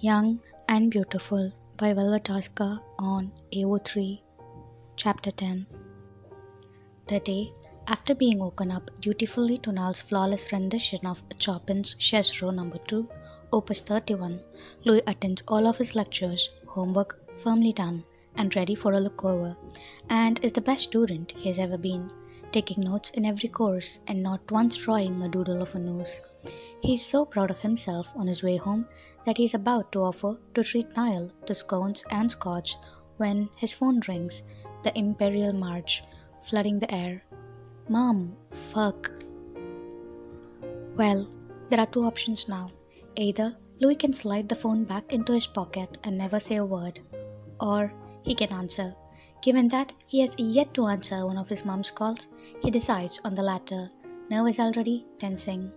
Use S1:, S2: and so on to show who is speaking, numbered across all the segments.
S1: Young and Beautiful by Velvetoscar on AO3, Chapter 10. The day after being woken up dutifully to Nal's flawless rendition of Chopin's Chasseurs No. 2, Opus 31, Louis attends all of his lectures, homework firmly done and ready for a look over, and is the best student he has ever been, taking notes in every course and not once drawing a doodle of a nose. He is so proud of himself on his way home that he is about to offer to treat Niall to scones and scotch when his phone rings, the Imperial March flooding the air. Mom, fuck. Well, there are two options now. Either Louis can slide the phone back into his pocket and never say a word, or he can answer. Given that he has yet to answer one of his mom's calls, he decides on the latter, nerves already tensing.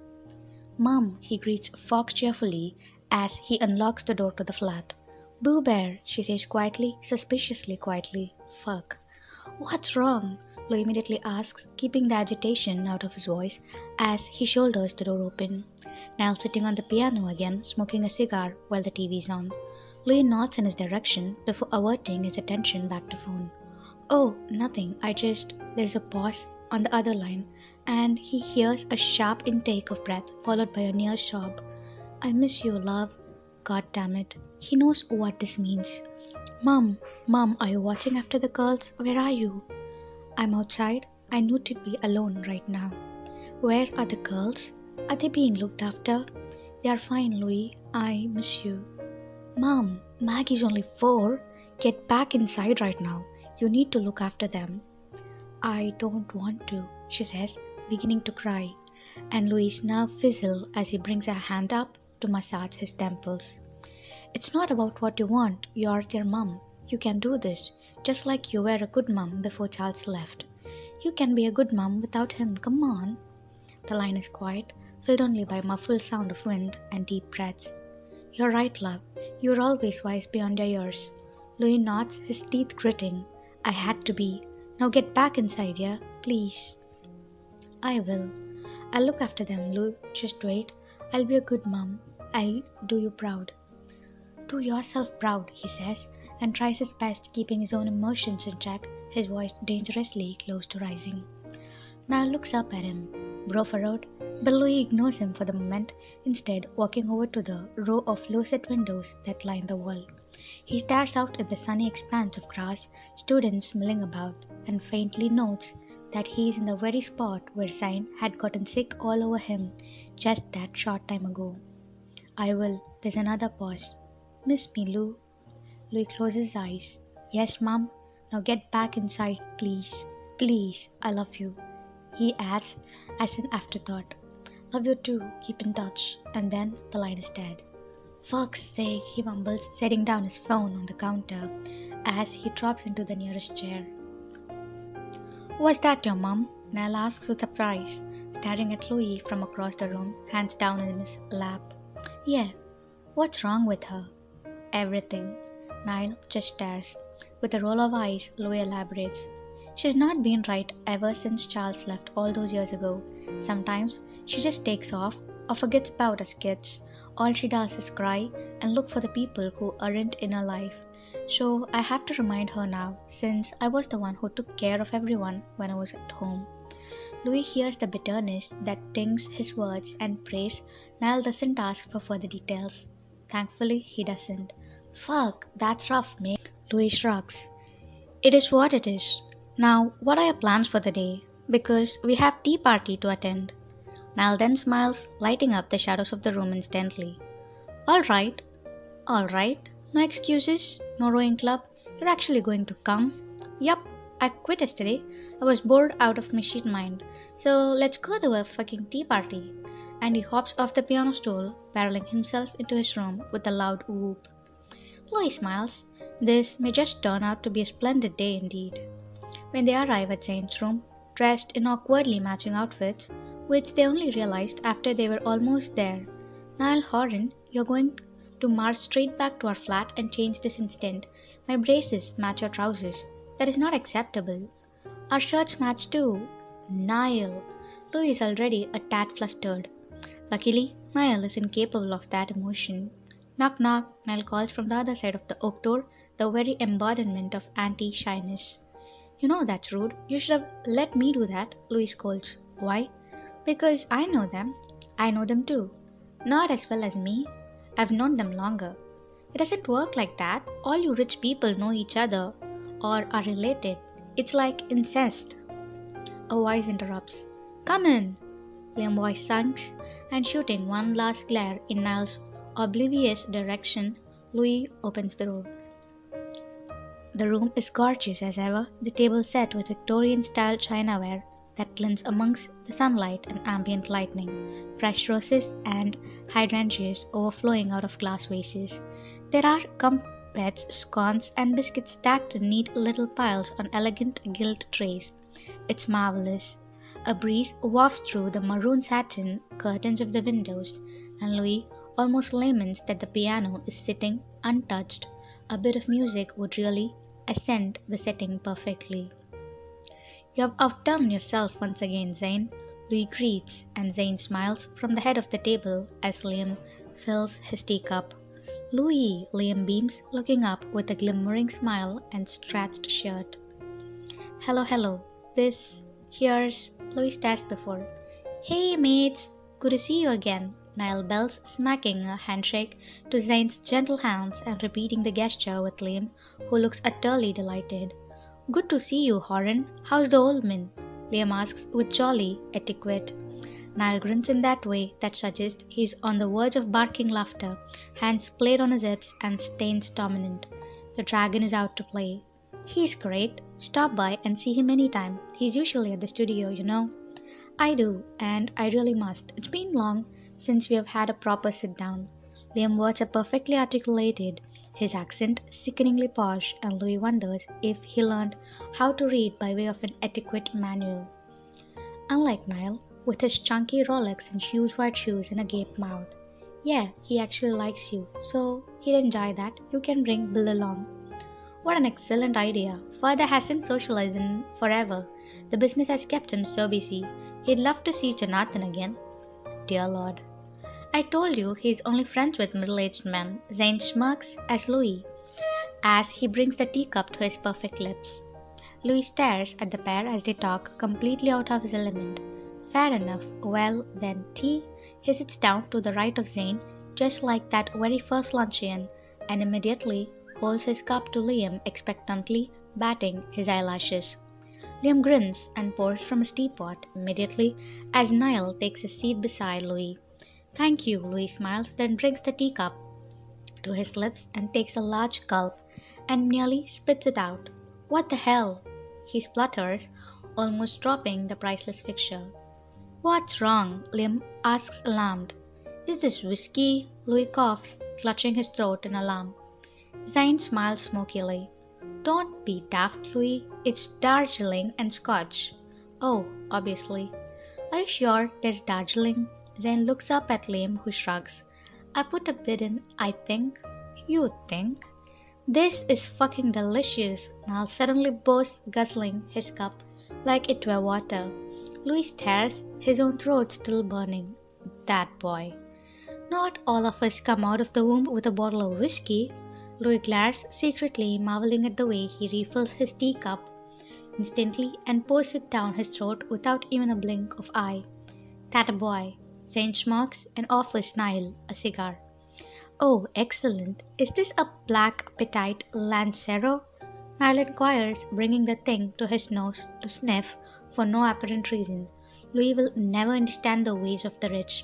S1: Mom, he greets Fox cheerfully as he unlocks the door to the flat. Boo Bear, she says quietly, suspiciously quietly. Fuck. What's wrong? Lou immediately asks, keeping the agitation out of his voice as he shoulders the door open. Niall sitting on the piano again, smoking a cigar while the TV's on. Louis nods in his direction before averting his attention back to phone. Oh, nothing. There's a pause on the other line, and he hears a sharp intake of breath followed by a near sob. I miss you, love. God damn it. He knows what this means. Mom, are you watching after the girls? Where are you? I'm outside. I need to be alone right now. Where are the girls? Are they being looked after? They are fine, Louis. I miss you. Mom, Maggie's only 4. Get back inside right now. You need to look after them. I don't want to, she says, beginning to cry, and Louis' nerve fizzles as he brings a hand up to massage his temples. It's not about what you want, you're their mum. You can do this, just like you were a good mum before Charles left. You can be a good mum without him, come on. The line is quiet, filled only by muffled sound of wind and deep breaths. You're right, love. You're always wise beyond your years. Louis nods, his teeth gritting. I had to be. Now get back inside, yeah? Please. I will. I'll look after them, Lou. Just wait. I'll be a good mum. I'll do you proud. Do yourself proud, he says, and tries his best keeping his own emotions in check, his voice dangerously close to rising. Niall looks up at him, brow furrowed, but Louis ignores him for the moment, instead walking over to the row of low-set windows that line the wall. He stares out at the sunny expanse of grass, students milling about, and faintly notes that he is in the very spot where Zine had gotten sick all over him just that short time ago. I will. There's another pause. Miss me, Lou? Louis closes his eyes. Yes, Mum. Now get back inside, please. Please, I love you. He adds as an afterthought. Love you too. Keep in touch. And then the line is dead. Fuck's sake, he mumbles, setting down his phone on the counter as he drops into the nearest chair. Was that your mum? Niall asks with surprise, staring at Louis from across the room, hands down in his lap. Yeah. What's wrong with her? Everything. Niall just stares. With a roll of eyes, Louis elaborates. She's not been right ever since Charles left all those years ago. Sometimes she just takes off or forgets about us kids. All she does is cry and look for the people who aren't in her life. So I have to remind her now, since I was the one who took care of everyone when I was at home. Louis hears the bitterness that tings his words and prays. Niall doesn't ask for further details. Thankfully, he doesn't. Fuck, that's rough, mate. Louis shrugs. It is what it is. Now, what are your plans for the day? Because we have tea party to attend. Niall then smiles, lighting up the shadows of the room instantly. All right. No excuses, no rowing club. You're actually going to come? Yup, I quit yesterday. I was bored out of my shit mind. So let's go to a fucking tea party. And he hops off the piano stool, barreling himself into his room with a loud whoop. Louis smiles. This may just turn out to be a splendid day indeed. When they arrive at Zane's room, dressed in awkwardly matching outfits, which they only realized after they were almost there. Niall Horan, you're going to march straight back to our flat and change this instant. My braces match your trousers. That is not acceptable. Our shirts match too. Niall. Louis is already a tad flustered. Luckily, Niall is incapable of that emotion. Knock knock, Nell calls from the other side of the oak door, the very embodiment of anti-shyness. You know that's rude. You should have let me do that, Louis scolds. Why? Because I know them. I know them too. Not as well as me. I've known them longer. It doesn't work like that. All you rich people know each other or are related. It's like incest. A voice interrupts. Come in. Liam's voice sinks, and shooting one last glare in Niall's oblivious direction, Louis opens the door. The room is gorgeous as ever, the table set with Victorian-style chinaware that glints amongst the sunlight and ambient lighting, fresh roses and hydrangeas overflowing out of glass vases. There are comfits, scones, and biscuits stacked in neat little piles on elegant gilt trays. It's marvelous. A breeze wafts through the maroon satin curtains of the windows, and Louis almost laments that the piano is sitting untouched. A bit of music would really accent the setting perfectly. You have outdone yourself once again, Zane, Louis greets, and Zane smiles from the head of the table as Liam fills his teacup. Louis, Liam beams, looking up with a glimmering smile and stretched shirt. Hello, hello. Here's Louis stares before. Hey, mates. Good to see you again, Niall bells, smacking a handshake to Zane's gentle hands and repeating the gesture with Liam, who looks utterly delighted. Good to see you, Horan. How's the old man? Liam asks with jolly etiquette. Niall grins in that way that suggests he's on the verge of barking laughter, hands played on his hips and stains dominant. The dragon is out to play. He's great. Stop by and see him anytime. He's usually at the studio, you know. I do, and I really must. It's been long since we have had a proper sit-down. Liam's words are perfectly articulated, his accent sickeningly posh, and Louis wonders if he learned how to read by way of an etiquette manual. Unlike Niall, with his chunky Rolex and huge white shoes and a gaped mouth. Yeah, he actually likes you, so he'd enjoy that. You can bring Bill along. What an excellent idea. Father hasn't socialized in forever. The business has kept him so busy. He'd love to see Jonathan again. Dear Lord. I told you he's only friends with middle-aged men, Zane smirks as he brings the teacup to his perfect lips. Louis stares at the pair as they talk, completely out of his element. Fair enough. Well, then, tea? He sits down to the right of Zane, just like that very first luncheon, and immediately holds his cup to Liam expectantly, batting his eyelashes. Liam grins and pours from his teapot immediately as Niall takes a seat beside Louis. Thank you, Louis smiles, then brings the teacup to his lips and takes a large gulp and nearly spits it out. What the hell? He splutters, almost dropping the priceless fixture. What's wrong? Liam asks, alarmed. Is this whiskey? Louis coughs, clutching his throat in alarm. Zane smiles smokily. Don't be daft, Louis. It's Darjeeling and Scotch. Oh, obviously. Are you sure there's Darjeeling? Zane looks up at Liam, who shrugs. I put a bid in, I think. You think? This is fucking delicious. Niall suddenly bursts, guzzling his cup like it were water. Louis stares, his own throat still burning. That boy. Not all of us come out of the womb with a bottle of whiskey. Louis glares secretly, marveling at the way he refills his teacup instantly and pours it down his throat without even a blink of eye. That a boy. Zane smirks and offers Niall a cigar. Oh, excellent. Is this a black petite Lancero? Niall inquires, bringing the thing to his nose to sniff for no apparent reason. Louis will never understand the ways of the rich.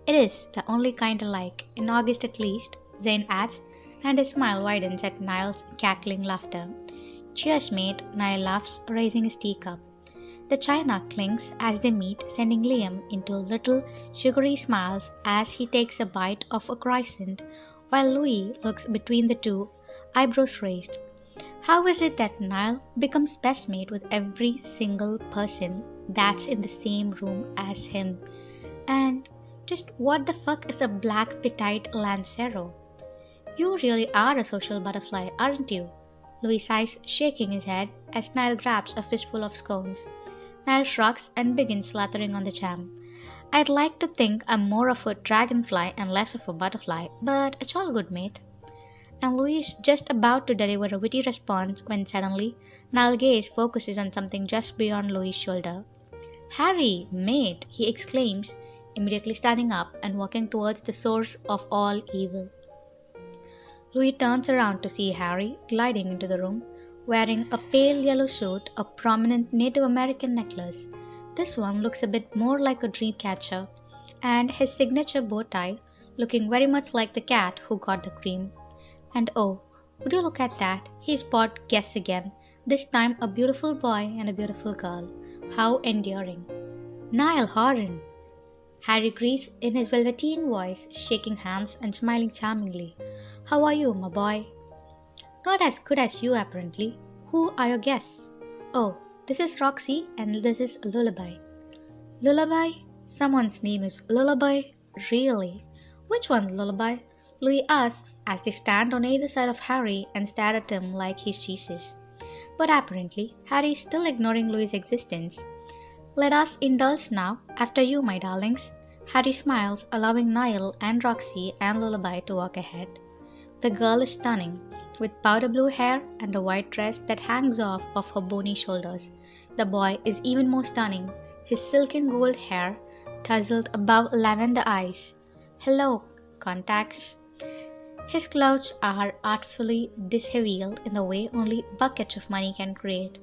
S1: It is the only kind I like, in August at least, Zane adds, and his smile widens at Niall's cackling laughter. Cheers, mate, Niall laughs, raising his teacup. The china clinks as they meet, sending Liam into little sugary smiles as he takes a bite of a croissant, while Louis looks between the two, eyebrows raised. How is it that Niall becomes best mate with every single person that's in the same room as him? And just what the fuck is a black petite Lancero? You really are a social butterfly, aren't you? Louis sighs, shaking his head as Niall grabs a fistful of scones. Niall shrugs and begins slathering on the jam. I'd like to think I'm more of a dragonfly and less of a butterfly, but it's all good, mate. And Louis is just about to deliver a witty response when suddenly Niall's gaze focuses on something just beyond Louis's shoulder. Harry, mate, he exclaims, immediately standing up and walking towards the source of all evil. Louis turns around to see Harry gliding into the room, wearing a pale yellow suit, a prominent Native American necklace. This one looks a bit more like a dream catcher, and his signature bow tie, looking very much like the cat who got the cream. And oh, would you look at that? He spot guests again, this time a beautiful boy and a beautiful girl. How endearing. Niall Horan! Harry greets in his velveteen voice, shaking hands and smiling charmingly. How are you, my boy? Not as good as you, apparently. Who are your guests? Oh, this is Roxy and this is Lullaby. Lullaby? Someone's name is Lullaby? Really? Which one's Lullaby? Louis asks as they stand on either side of Harry and stare at him like he's Jesus. But apparently, Harry is still ignoring Louis's existence. Let us indulge now, after you, my darlings. Harry smiles, allowing Niall and Roxy and Lullaby to walk ahead. The girl is stunning, with powder blue hair and a white dress that hangs off of her bony shoulders. The boy is even more stunning, his silken gold hair tousled above lavender eyes. Hello, contacts. His clothes are artfully disheveled in the way only buckets of money can create.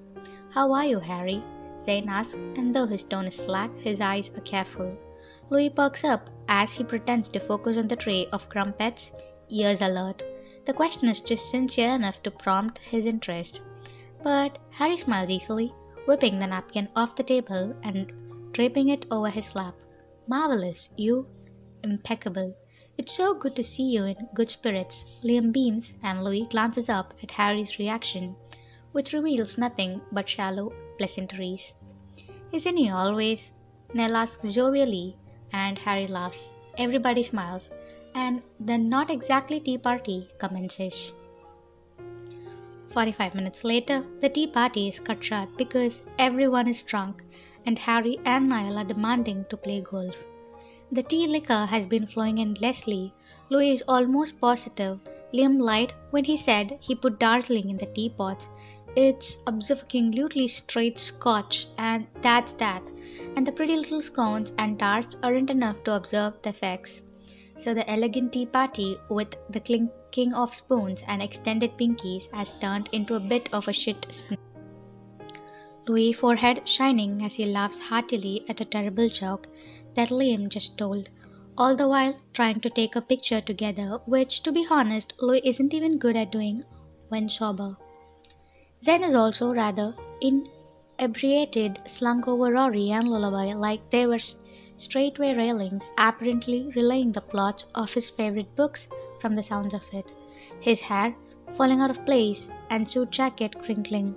S1: How are you, Harry? Zane asks, and though his tone is slack, his eyes are careful. Louis perks up as he pretends to focus on the tray of crumpets, ears alert. The question is just sincere enough to prompt his interest. But Harry smiles easily, whipping the napkin off the table and draping it over his lap. Marvelous, you. Impeccable. It's so good to see you in good spirits. Liam beams, and Louis glances up at Harry's reaction, which reveals nothing but shallow pleasantries. Isn't he always? Nell asks jovially, and Harry laughs. Everybody smiles, and the not exactly tea party commences. 45 minutes later, the tea party is cut short because everyone is drunk, and Harry and Niall are demanding to play golf. The tea liquor has been flowing endlessly. Louis is almost positive Liam lied when he said he put Darjeeling in the teapots. It's absolutely straight Scotch, and that's that. And the pretty little scones and tarts aren't enough to observe the effects. So the elegant tea party with the clinking of spoons and extended pinkies has turned into a bit of a shit snow. Louis' forehead shining as he laughs heartily at a terrible joke that Liam just told, all the while trying to take a picture together, which, to be honest, Louis isn't even good at doing when sober. Zen is also rather inebriated, slunk over Rory and Lullaby like they were straightway railings, apparently relaying the plots of his favorite books from the sounds of it, his hair falling out of place and suit jacket crinkling.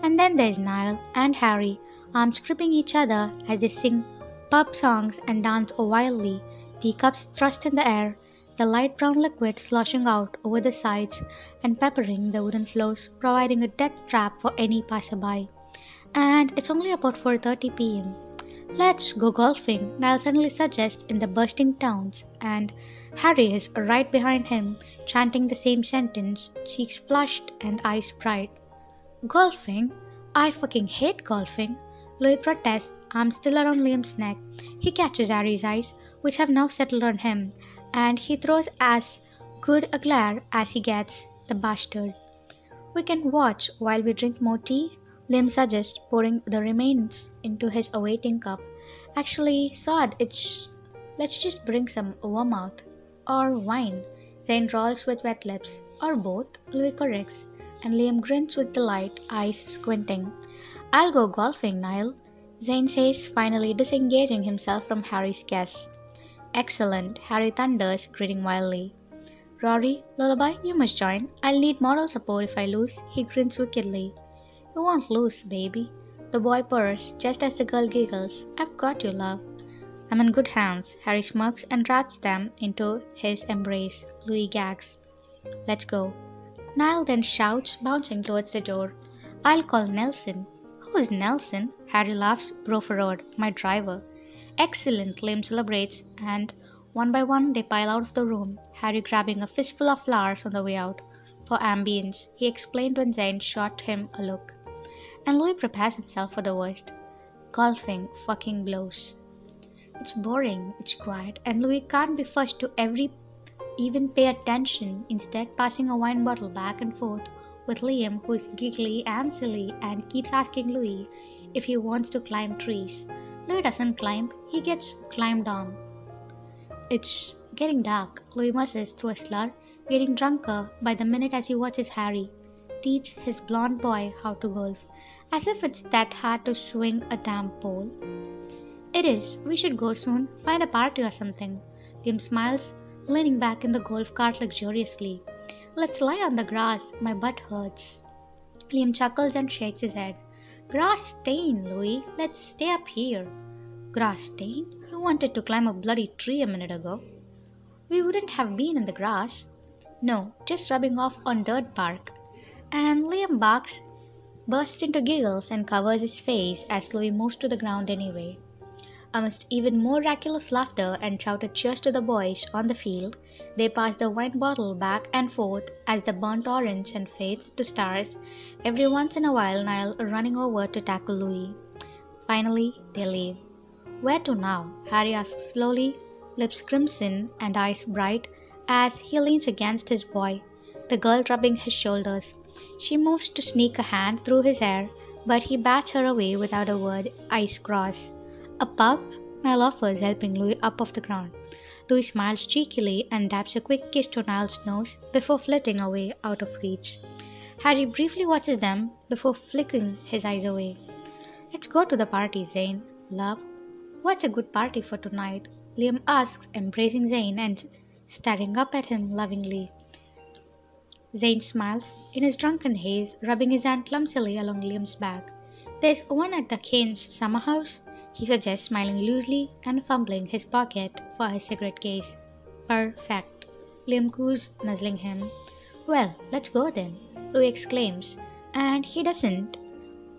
S1: And then there's Niall and Harry, arms gripping each other as they sing pub songs and dance wildly, teacups thrust in the air, the light brown liquid sloshing out over the sides and peppering the wooden floors, providing a death trap for any passerby. And it's only about 4:30 p.m. Let's go golfing, Niall suddenly suggests in the bursting tones, and Harry is right behind him, chanting the same sentence, cheeks flushed and eyes bright. Golfing? I fucking hate golfing. Louis protests, arms still around Liam's neck. He catches Harry's eyes, which have now settled on him, and he throws as good a glare as he gets, the bastard. We can watch while we drink more tea, Liam suggests, pouring the remains into his awaiting cup. Actually, sod, let's just bring some vermouth. Or wine, Zane drawls with wet lips. Or both, Louis corrects, and Liam grins with delight, eyes squinting. I'll go golfing, Niall, Zane says, finally disengaging himself from Harry's guess. Excellent, Harry thunders, grinning wildly. Rory, Lullaby, you must join. I'll need moral support if I lose, he grins wickedly. You won't lose, baby. The boy purrs, just as the girl giggles. I've got you, love. I'm in good hands, Harry smirks and wraps them into his embrace. Louis gags. Let's go. Niall then shouts, bouncing towards the door. I'll call Nelson. Who's Nelson? Harry laughs, bro forward, my driver. Excellent, Liam celebrates, and one by one they pile out of the room, Harry grabbing a fistful of flowers on the way out. For ambience, he explained when Zane shot him a look. And Louis prepares himself for the worst. Golfing fucking blows. It's boring, it's quiet, and Louis can't be first to even pay attention, instead passing a wine bottle back and forth with Liam, who is giggly and silly and keeps asking Louis if he wants to climb trees. Louis doesn't climb, he gets climbed on. It's getting dark, Louis musses through a slur, getting drunker by the minute as he watches Harry teach his blonde boy how to golf, as if it's that hard to swing a damn pole. It is. We should go soon. Find a party or something. Liam smiles, leaning back in the golf cart luxuriously. Let's lie on the grass. My butt hurts. Liam chuckles and shakes his head. Grass stain, Louis. Let's stay up here. Grass stain? You wanted to climb a bloody tree a minute ago. We wouldn't have been in the grass. No, just rubbing off on dirt bark. And Liam bursts into giggles and covers his face as Louis moves to the ground anyway. Amidst even more miraculous laughter and shouted cheers to the boys on the field, they pass the wine bottle back and forth as the burnt orange and fades to stars, every once in a while Niall running over to tackle Louis. Finally, they leave. Where to now? Harry asks slowly, lips crimson and eyes bright as he leans against his boy, the girl rubbing his shoulders. She moves to sneak a hand through his hair, but he bats her away without a word, eyes crossed. A pub? Niall offers, helping Louis up off the ground. Louis smiles cheekily and dabs a quick kiss to Niall's nose before flitting away out of reach. Harry briefly watches them before flicking his eyes away. Let's go to the party, Zane. Love. What's a good party for tonight? Liam asks, embracing Zane and staring up at him lovingly. Zane smiles, in his drunken haze, rubbing his hand clumsily along Liam's back. There's one at the Kane's summer house, he suggests, smiling loosely and fumbling his pocket for his cigarette case. Perfect, Liam coos, nuzzling him. Well, let's go then, Louis exclaims, and he doesn't.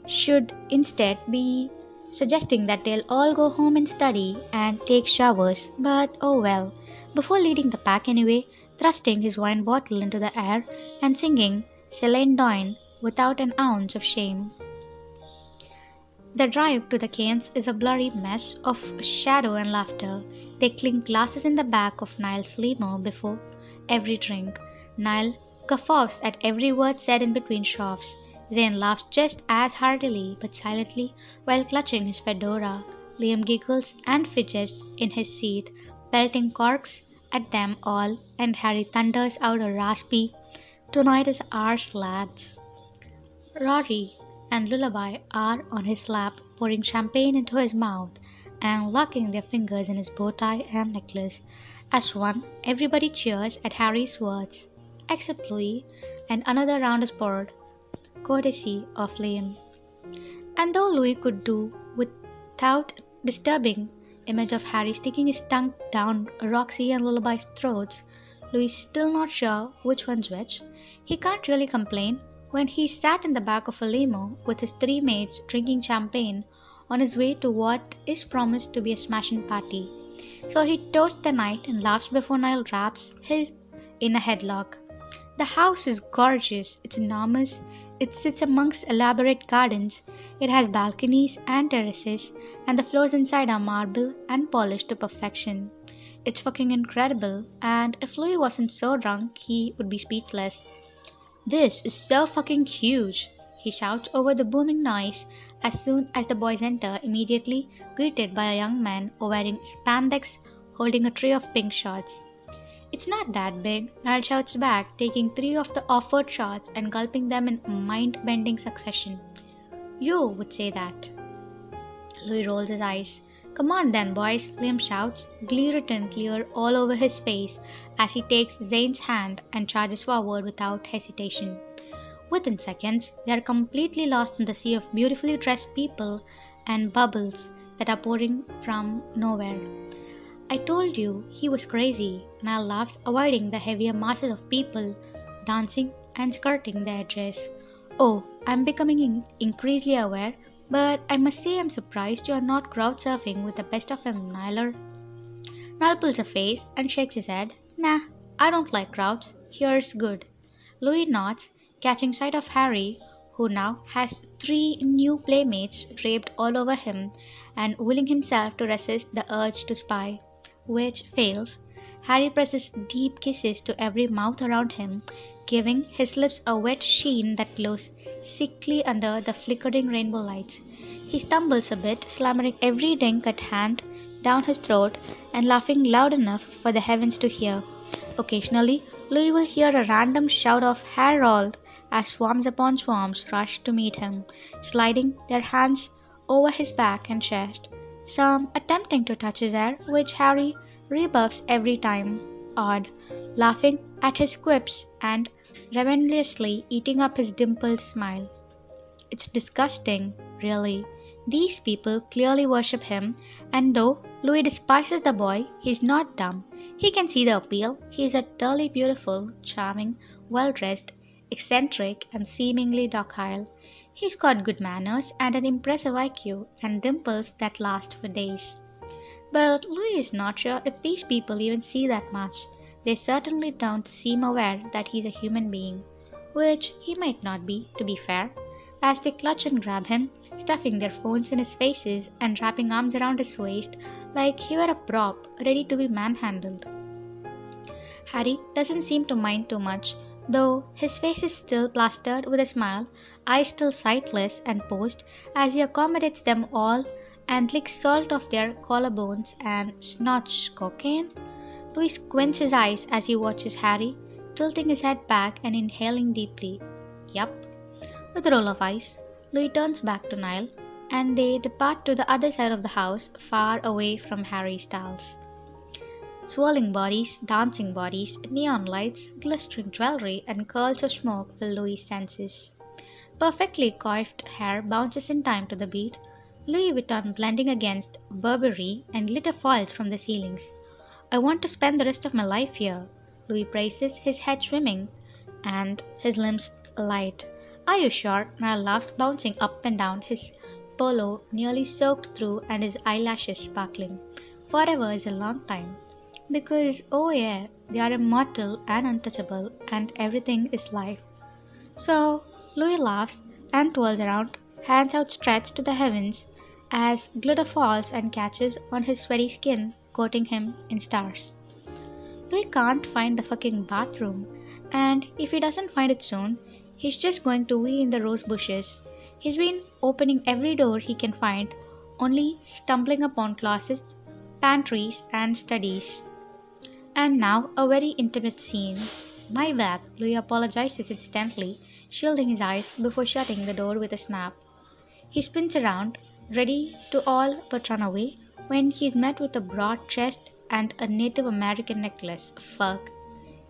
S1: Should instead be suggesting that they'll all go home and study and take showers, but oh well. Before leading the pack anyway, thrusting his wine bottle into the air and singing Celine Dion without an ounce of shame. The drive to the Canes is a blurry mess of shadow and laughter. They clink glasses in the back of Niall's limo before every drink. Niall guffaws at every word said in between shots. Zane laughs just as heartily but silently while clutching his fedora. Liam giggles and fidgets in his seat, pelting corks at them all, and Harry thunders out a raspy, "Tonight is ours, lads." Rory and Lullaby are on his lap, pouring champagne into his mouth and locking their fingers in his bow tie and necklace. As one, everybody cheers at Harry's words, except Louis, and another round is poured, courtesy of Liam. And though Louis could do without disturbing image of Harry sticking his tongue down Roxy and Lullaby's throats, Louis is still not sure which one's which. He can't really complain when he sat in the back of a limo with his three mates drinking champagne on his way to what is promised to be a smashing party. So he toasts the night and laughs before Niall wraps his in a headlock. The house is gorgeous, it's enormous, it sits amongst elaborate gardens, it has balconies and terraces, and the floors inside are marble and polished to perfection. It's fucking incredible, and if Louis wasn't so drunk, he would be speechless. This is so fucking huge, he shouts over the booming noise as soon as the boys enter, immediately greeted by a young man wearing spandex holding a tray of pink shots. It's not that big, Niall shouts back, taking 3 of the offered shots and gulping them in mind-bending succession. You would say that. Louis rolls his eyes. Come on then, boys, Liam shouts, glee written clear all over his face as he takes Zane's hand and charges forward without hesitation. Within seconds, they are completely lost in the sea of beautifully dressed people and bubbles that are pouring from nowhere. I told you he was crazy, Niall laughs, avoiding the heavier masses of people dancing and skirting the edges. Oh, I'm becoming increasingly aware But I must say I'm surprised you are not crowd surfing with the best of them, Nyler. Niall pulls a face and shakes his head. Nah, I don't like crowds. Here's good. Louis nods, catching sight of Harry, who now has 3 new playmates draped all over him, and willing himself to resist the urge to spy, which fails. Harry presses deep kisses to every mouth around him, giving his lips a wet sheen that glows sickly under the flickering rainbow lights. He stumbles a bit, slamming every drink at hand down his throat and laughing loud enough for the heavens to hear. Occasionally, Louis will hear a random shout of "Harold!" as swarms upon swarms rush to meet him, sliding their hands over his back and chest, some attempting to touch his hair, which Harry rebuffs every time, odd, laughing at his quips and ravenously eating up his dimpled smile. It's disgusting, really. These people clearly worship him, and though Louis despises the boy, he's not dumb. He can see the appeal. He's utterly beautiful, charming, well-dressed, eccentric, and seemingly docile. He's got good manners and an impressive IQ, and dimples that last for days. But Louis is not sure if these people even see that much. They certainly don't seem aware that he's a human being, which he might not be, to be fair, as they clutch and grab him, stuffing their phones in his faces and wrapping arms around his waist like he were a prop ready to be manhandled. Harry doesn't seem to mind too much, though his face is still plastered with a smile, eyes still sightless and posed as he accommodates them all and licks salt off their collarbones and snorts cocaine. Louis squints his eyes as he watches Harry, tilting his head back and inhaling deeply. Yup. With a roll of eyes, Louis turns back to Niall, and they depart to the other side of the house, far away from Harry's stalls. Swirling bodies, dancing bodies, neon lights, glistering jewelry, and curls of smoke fill Louis' senses. Perfectly coiffed hair bounces in time to the beat, Louis Vuitton blending against Burberry, and glitter falls from the ceilings. I want to spend the rest of my life here. Louis braces, his head swimming, and his limbs light. Are you sure? Niall laughs, bouncing up and down, his polo nearly soaked through and his eyelashes sparkling. Forever is a long time. Because, oh yeah, they are immortal and untouchable, and everything is life. So, Louis laughs and twirls around, hands outstretched to the heavens, as glitter falls and catches on his sweaty skin, coating him in stars. Louis can't find the fucking bathroom, and if he doesn't find it soon, he's just going to wee in the rose bushes. He's been opening every door he can find, only stumbling upon closets, pantries, and studies. And now a very intimate scene. My bad, Louis apologizes instantly, shielding his eyes before shutting the door with a snap. He spins around, ready to all but run away, when he's met with a broad chest and a Native American necklace. Fuck.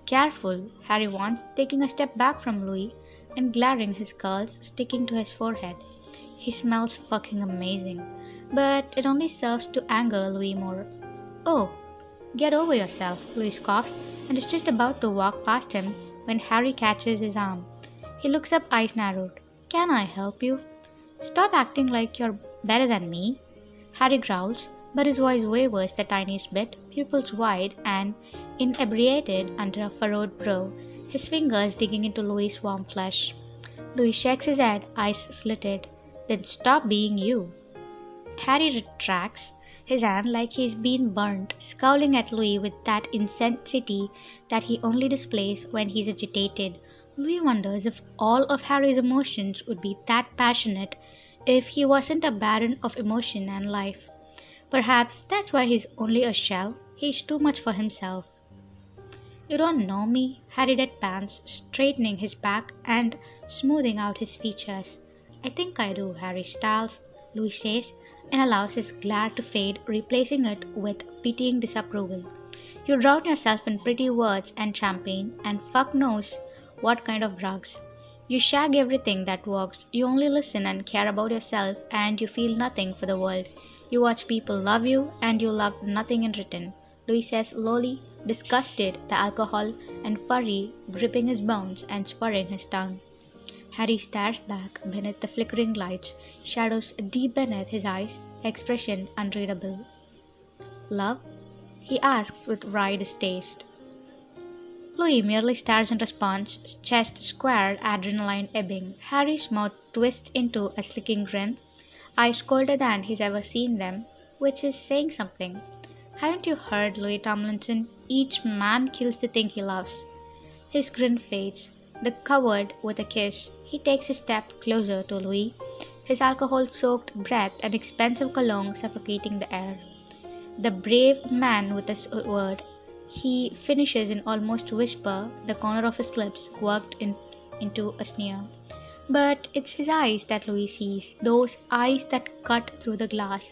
S1: Careful, Harry warns, taking a step back from Louis and glaring, his curls sticking to his forehead. He smells fucking amazing, but it only serves to anger Louis more. Oh, get over yourself, Louis scoffs, and is just about to walk past him when Harry catches his arm. He looks up, eyes narrowed. Can I help you? Stop acting like you're better than me, Harry growls, but his voice wavers the tiniest bit, pupils wide and inebriated under a furrowed brow, his fingers digging into Louis' warm flesh. Louis shakes his head, eyes slitted. Then stop being you. Harry retracts his hand like he's been burnt, scowling at Louis with that intensity that he only displays when he's agitated. Louis wonders if all of Harry's emotions would be that passionate if he wasn't a baron of emotion and life. Perhaps that's why he's only a shell. He's too much for himself. You don't know me, Harry deadpans, straightening his back and smoothing out his features. I think I do, Harry Styles, Louis says, and allows his glare to fade, replacing it with pitying disapproval. You drown yourself in pretty words and champagne, and fuck knows what kind of drugs. You shag everything that works, you only listen and care about yourself, and you feel nothing for the world. You watch people love you, and you love nothing in return. Louis says lowly, disgusted, the alcohol and fury gripping his bones and spurring his tongue. Harry stares back beneath the flickering lights, shadows deep beneath his eyes, expression unreadable. Love? He asks with wry distaste. Louis merely stares in response, chest squared, adrenaline ebbing. Harry's mouth twists into a slicking grin, eyes colder than he's ever seen them, which is saying something. Haven't you heard, Louis Tomlinson? Each man kills the thing he loves. His grin fades, the covered with a kiss. He takes a step closer to Louis, his alcohol-soaked breath and expensive cologne suffocating the air. The brave man with a word, he finishes in almost whisper, the corner of his lips worked into a sneer. But it's his eyes that Louis sees, those eyes that cut through the glass.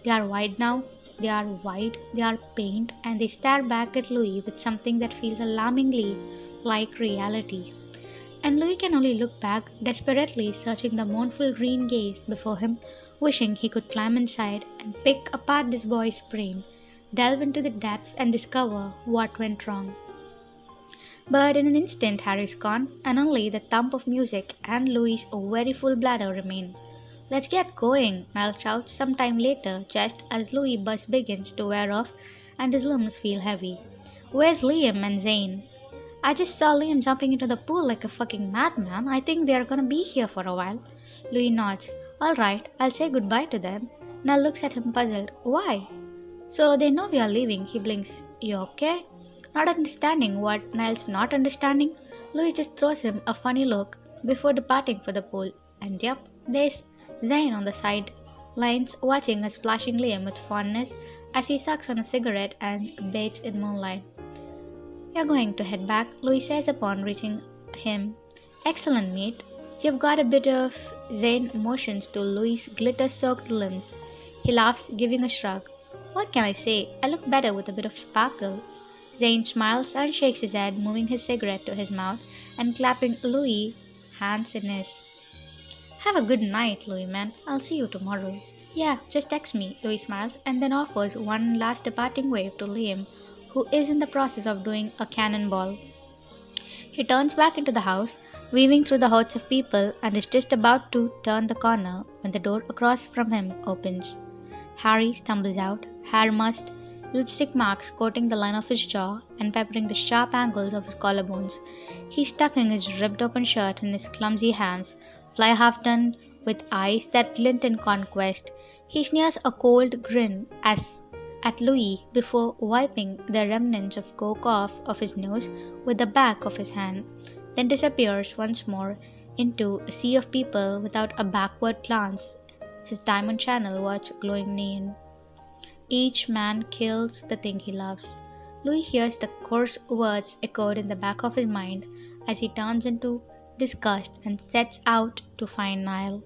S1: They are wide now, they are wide, they are pained, and they stare back at Louis with something that feels alarmingly like reality. And Louis can only look back, desperately searching the mournful green gaze before him, wishing he could climb inside and pick apart this boy's brain, delve into the depths and discover what went wrong. But in an instant Harry's gone, and only the thump of music and Louis's very full bladder remain. "Let's get going," Niall shouts some time later, just as Louis' buzz begins to wear off and his limbs feel heavy. "Where's Liam and Zane?" "I just saw Liam jumping into the pool like a fucking madman. I think they're gonna be here for a while." Louis nods. "All right, I'll say goodbye to them." Niall looks at him puzzled. "Why?" "So they know we are leaving." He blinks. "You okay?" Not understanding what Niall's not understanding, Louis just throws him a funny look before departing for the pool. And yep, there's Zane on the sidelines watching a splashing Liam with fondness as he sucks on a cigarette and bathes in moonlight. "You're going to head back," Louis says upon reaching him. "Excellent, mate. You've got a bit of..." Zane motions to Louis' glitter-soaked limbs. He laughs, giving a shrug. "What can I say? I look better with a bit of sparkle." Zane smiles and shakes his head, moving his cigarette to his mouth and clapping Louis' hands in his. "Have a good night, Louis, man. I'll see you tomorrow." "Yeah, just text me," Louis smiles, and then offers one last departing wave to Liam, who is in the process of doing a cannonball. He turns back into the house, weaving through the hordes of people, and is just about to turn the corner when the door across from him opens. Harry stumbles out, hair mussed, lipstick marks coating the line of his jaw and peppering the sharp angles of his collarbones. He's tucking his ripped-open shirt in his clumsy hands, fly half done, with eyes that glint in conquest. He sneers a cold grin at Louis before wiping the remnants of coke off of his nose with the back of his hand, then disappears once more into a sea of people without a backward glance, his diamond channel watch glowing neon. Each man kills the thing he loves. Louis hears the coarse words echoed in the back of his mind as he turns into disgust and sets out to find Niall.